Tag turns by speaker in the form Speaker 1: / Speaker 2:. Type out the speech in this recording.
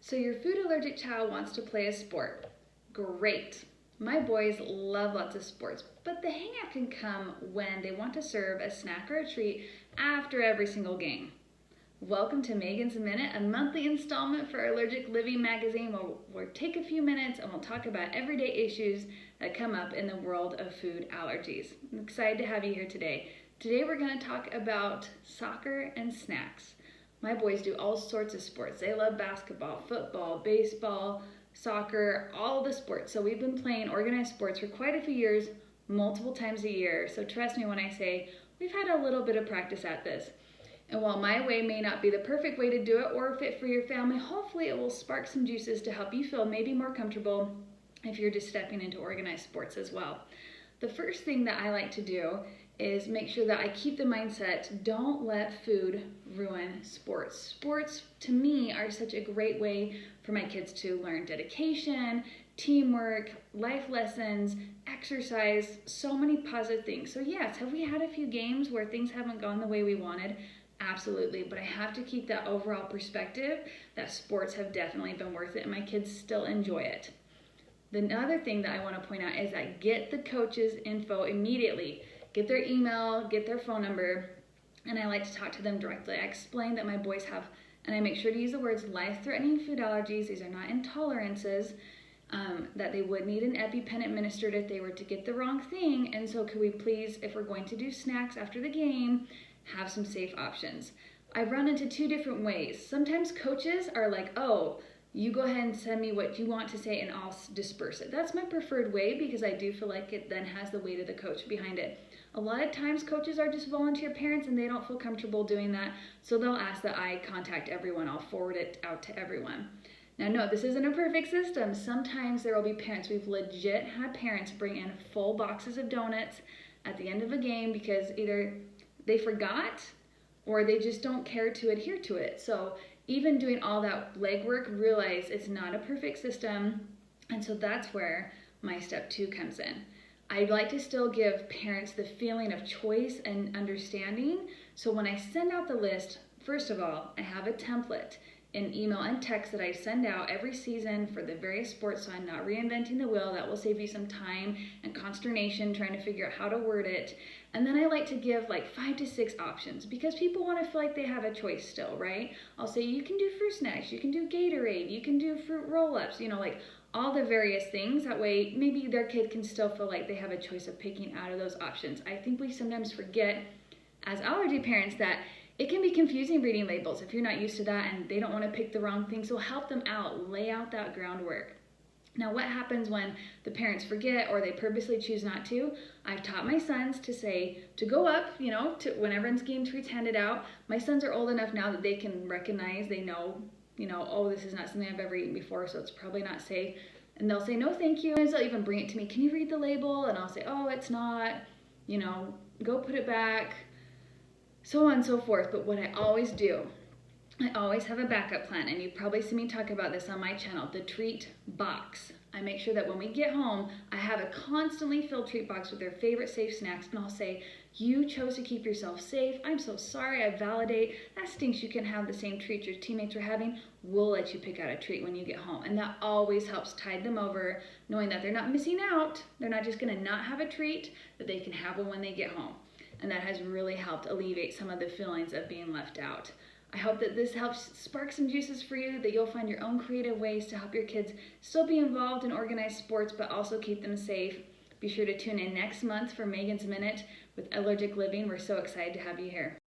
Speaker 1: So your food allergic child wants to play a sport. Great. My boys love lots of sports, but the hang-up can come when they want to serve a snack or a treat after every single game. Welcome to Megan's Minute, a monthly installment for our Allergic Living magazine where we'll take a few minutes and we'll talk about everyday issues that come up in the world of food allergies. I'm excited to have you here today. Today we're going to talk about soccer and snacks. My boys do all sorts of sports. They love basketball, football, baseball, soccer, all the sports. So we've been playing organized sports for quite a few years, multiple times a year. So trust me when I say we've had a little bit of practice at this. And while my way may not be the perfect way to do it or fit for your family, hopefully it will spark some juices to help you feel maybe more comfortable if you're just stepping into organized sports as well. The first thing that I like to do is make sure that I keep the mindset, don't let food ruin sports. Sports, to me, are such a great way for my kids to learn dedication, teamwork, life lessons, exercise, so many positive things. So yes, have we had a few games where things haven't gone the way we wanted? Absolutely, but I have to keep that overall perspective that sports have definitely been worth it and my kids still enjoy it. The other thing that I want to point out is that get the coach's info immediately. Get their email, get their phone number, and I like to talk to them directly. I explain that my boys have, and I make sure to use the words life-threatening food allergies. These are not intolerances, that they would need an EpiPen administered if they were to get the wrong thing, and so could we please, if we're going to do snacks after the game, have some safe options. I run into two different ways. Sometimes coaches are like, oh, you go ahead and send me what you want to say and I'll disperse it. That's my preferred way because I do feel like it then has the weight of the coach behind it. A lot of times coaches are just volunteer parents and they don't feel comfortable doing that, so they'll ask that I contact everyone. I'll forward it out to everyone. Now, no, this isn't a perfect system. Sometimes there will be parents. We've legit had parents bring in full boxes of donuts at the end of a game because either they forgot or they just don't care to adhere to it. So even doing all that legwork, realize it's not a perfect system, and so that's where my step 2 comes in. I'd like to still give parents the feeling of choice and understanding. So when I send out the list, first of all, I have a template in email and text that I send out every season for the various sports, so I'm not reinventing the wheel. That will save you some time and consternation trying to figure out how to word it. And then I like to give like 5 to 6 options because people want to feel like they have a choice still, right? I'll say you can do fruit snacks, you can do Gatorade, you can do fruit roll-ups, like all the various things. That way maybe their kid can still feel like they have a choice of picking out of those options. I think we sometimes forget as allergy parents that it can be confusing reading labels if you're not used to that and they don't want to pick the wrong thing. So help them out, lay out that groundwork. Now, what happens when the parents forget or they purposely choose not to? I've taught my sons to say, to go up, to whenever everyone's getting treats handed out. My sons are old enough now that they can recognize, they know, oh, this is not something I've ever eaten before, so it's probably not safe. And they'll say, no, thank you. And they'll even bring it to me. Can you read the label? And I'll say, oh, it's not, go put it back, so on and so forth. But what I always do, I always have a backup plan, and you've probably seen me talk about this on my channel, the treat box. I make sure that when we get home, I have a constantly filled treat box with their favorite safe snacks, and I'll say, you chose to keep yourself safe. I'm so sorry. I validate. That stinks. You can have the same treat your teammates are having. We'll let you pick out a treat when you get home. And that always helps tide them over, knowing that they're not missing out. They're not just going to not have a treat, that they can have one when they get home. And that has really helped alleviate some of the feelings of being left out. I hope that this helps spark some juices for you, that you'll find your own creative ways to help your kids still be involved in organized sports, but also keep them safe. Be sure to tune in next month for Megan's Minute with Allergic Living. We're so excited to have you here.